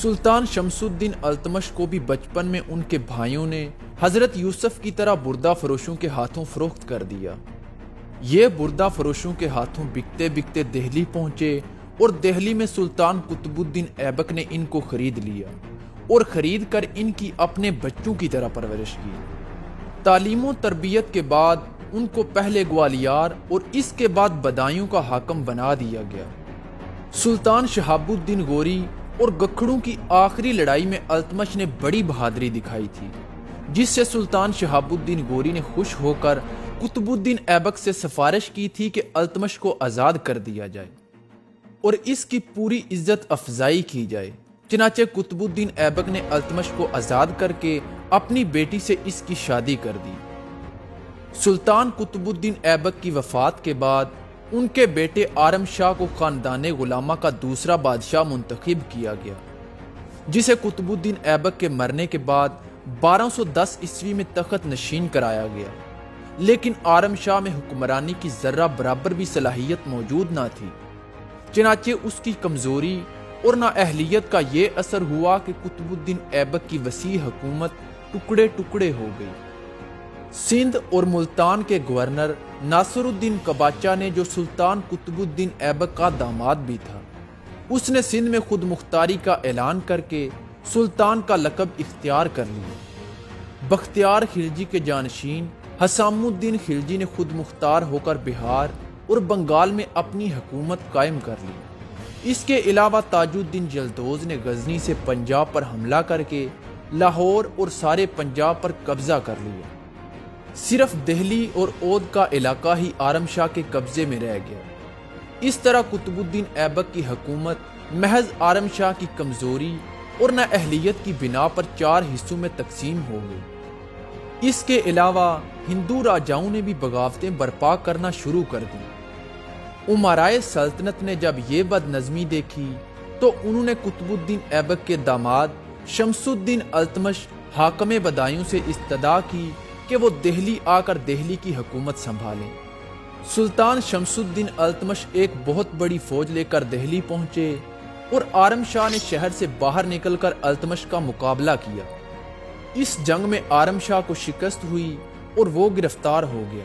سلطان شمس الدین التمش کو بھی بچپن میں ان کے بھائیوں نے حضرت یوسف کی طرح بردہ فروشوں کے ہاتھوں فروخت کر دیا۔ یہ بردہ فروشوں کے ہاتھوں بکتے بکتے دہلی پہنچے اور دہلی میں سلطان قطب الدین ایبک نے ان کو خرید لیا اور خرید کر ان کی اپنے بچوں کی طرح پرورش کی۔ تعلیم و تربیت کے بعد ان کو پہلے گوالیار اور اس کے بعد بدایوں کا حاکم بنا دیا گیا۔ سلطان شہاب الدین غوری اور گکھڑوں کی آخری لڑائی میں التمش نے بڑی بہادری دکھائی تھی، جس سے سلطان شہاب الدین غوری نے خوش ہو کر قطب الدین ایبک سے سفارش کی تھی کہ التمش کو آزاد کر دیا جائے اور اس کی پوری عزت افزائی کی جائے۔ چنانچہ قطب الدین ایبک نے التمش کو آزاد کر کے اپنی بیٹی سے اس کی شادی کر دی۔ سلطان قطب الدین ایبک کی وفات کے بعد ان کے بیٹے آرم شاہ کو خاندان غلامہ کا دوسرا بادشاہ منتخب کیا گیا، جسے قطب الدین ایبک کے مرنے کے بعد 1210 عیسوی میں تخت نشین کرایا گیا، لیکن آرم شاہ میں حکمرانی کی ذرہ برابر بھی صلاحیت موجود نہ تھی۔ چنانچہ اس کی کمزوری اور نااہلیت کا یہ اثر ہوا کہ قطب الدین ایبک کی وسیع حکومت ٹکڑے ٹکڑے ہو گئی۔ سندھ اور ملتان کے گورنر ناصر الدین قباچہ نے، جو سلطان قطب الدین ایبک کا داماد بھی تھا، اس نے سندھ میں خود مختاری کا اعلان کر کے سلطان کا لقب اختیار کر لیا۔ بختیار خلجی کے جانشین حسام الدین خلجی نے خود مختار ہو کر بہار اور بنگال میں اپنی حکومت قائم کر لی۔ اس کے علاوہ تاج الدین یلدوز نے غزنی سے پنجاب پر حملہ کر کے لاہور اور سارے پنجاب پر قبضہ کر لیا۔ صرف دہلی اور اودھ کا علاقہ ہی آرم شاہ کے قبضے میں رہ گیا۔ اس طرح قطب الدین ایبک کی حکومت محض آرم شاہ کی کمزوری اور نااہلیت کی بنا پر 4 حصوں میں تقسیم ہو گئی۔ اس کے علاوہ ہندو راجاؤں نے بھی بغاوتیں برپا کرنا شروع کر دی۔ امرائے سلطنت نے جب یہ بد نظمی دیکھی تو انہوں نے قطب الدین ایبک کے داماد شمس الدین التمش حاکم بدایوں سے استدعا کی کہ وہ دہلی آ کر دہلی کی حکومت سنبھالیں۔ سلطان شمس الدین التمش ایک بہت بڑی فوج لے کر دہلی پہنچے اور آرم شاہ نے شہر سے باہر نکل کر التمش کا مقابلہ کیا۔ اس جنگ میں آرم شاہ کو شکست ہوئی اور وہ گرفتار ہو گیا۔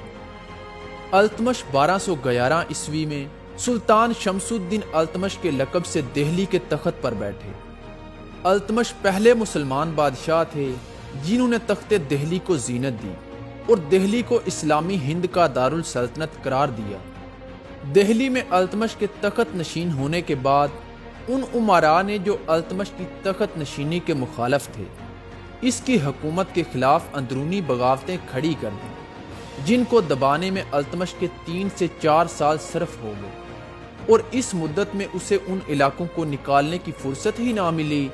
التمش 1211 عیسوی میں سلطان شمس الدین التمش کے لقب سے دہلی کے تخت پر بیٹھے۔ التمش پہلے مسلمان بادشاہ تھے جنہوں نے تخت دہلی کو زینت دی اور دہلی کو اسلامی ہند کا دارالسلطنت قرار دیا۔ دہلی میں التمش کے تخت نشین ہونے کے بعد ان امراء نے جو التمش کی تخت نشینی کے مخالف تھے، اس کی حکومت کے خلاف اندرونی بغاوتیں کھڑی کر دیں، جن کو دبانے میں التمش کے 3 سے 4 سال صرف ہو گئے اور اس مدت میں اسے ان علاقوں کو نکالنے کی فرصت ہی نہ ملی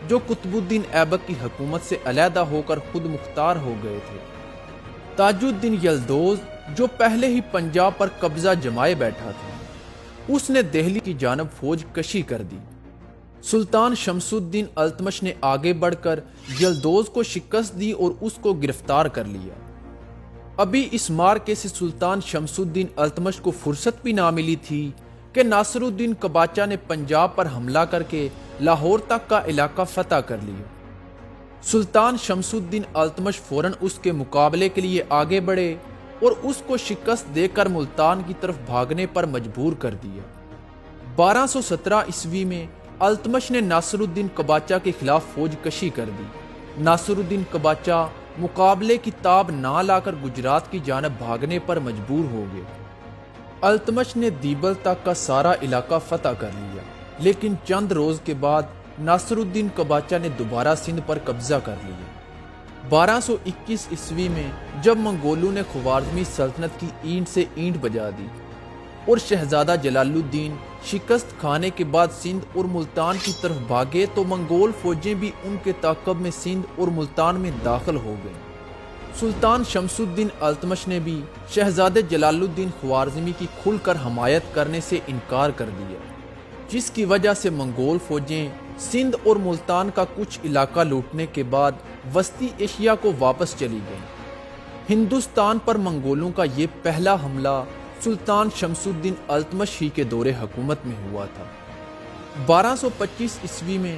جو قطب الدین ایبک کی حکومت سے علیحدہ ہو کر خود مختار ہو گئے تھے۔ تاج الدین یلدوز، جو پہلے ہی پنجاب پر قبضہ جمائے بیٹھا تھا، اس نے دہلی کی جانب فوج کشی کر دی۔ سلطان شمس الدین التمش نے آگے بڑھ کر یلدوز کو شکست دی اور اس کو گرفتار کر لیا۔ ابھی اس معرکے سے سلطان شمس الدین التمش کو فرصت بھی نہ ملی تھی کہ ناصر الدین قباچہ نے پنجاب پر حملہ کر کے لاہور تک کا علاقہ فتح کر لیا۔ سلطان شمس الدین التمش فوراً اس کے مقابلے کے لیے آگے بڑھے اور اس کو شکست دے کر ملتان کی طرف بھاگنے پر مجبور کر دیا۔ 1217 عیسوی میں التمش نے ناصر الدین قباچہ کے خلاف فوج کشی کر دی۔ ناصر الدین قباچہ مقابلے کی تاب نہ لا کر گجرات کی جانب بھاگنے پر مجبور ہو گئے۔ التمش نے دیبل تک کا سارا علاقہ فتح کر لیا، لیکن چند روز کے بعد ناصر الدین قباچہ نے دوبارہ سندھ پر قبضہ کر لیا۔ 1221 عیسوی میں جب منگولوں نے خوارزمی سلطنت کی اینٹ سے اینٹ بجا دی اور شہزادہ جلال الدین شکست کھانے کے بعد سندھ اور ملتان کی طرف بھاگے تو منگول فوجیں بھی ان کے تعاقب میں سندھ اور ملتان میں داخل ہو گئیں۔ سلطان شمس الدین التمش نے بھی شہزادے جلال الدین خوارزمی کی کھل کر حمایت کرنے سے انکار کر دیا، جس کی وجہ سے منگول فوجیں سندھ اور ملتان کا کچھ علاقہ لوٹنے کے بعد وسطی ایشیا کو واپس چلی گئیں۔ ہندوستان پر منگولوں کا یہ پہلا حملہ سلطان شمس الدین التمش ہی کے دور حکومت میں ہوا تھا۔ 1225 عیسوی میں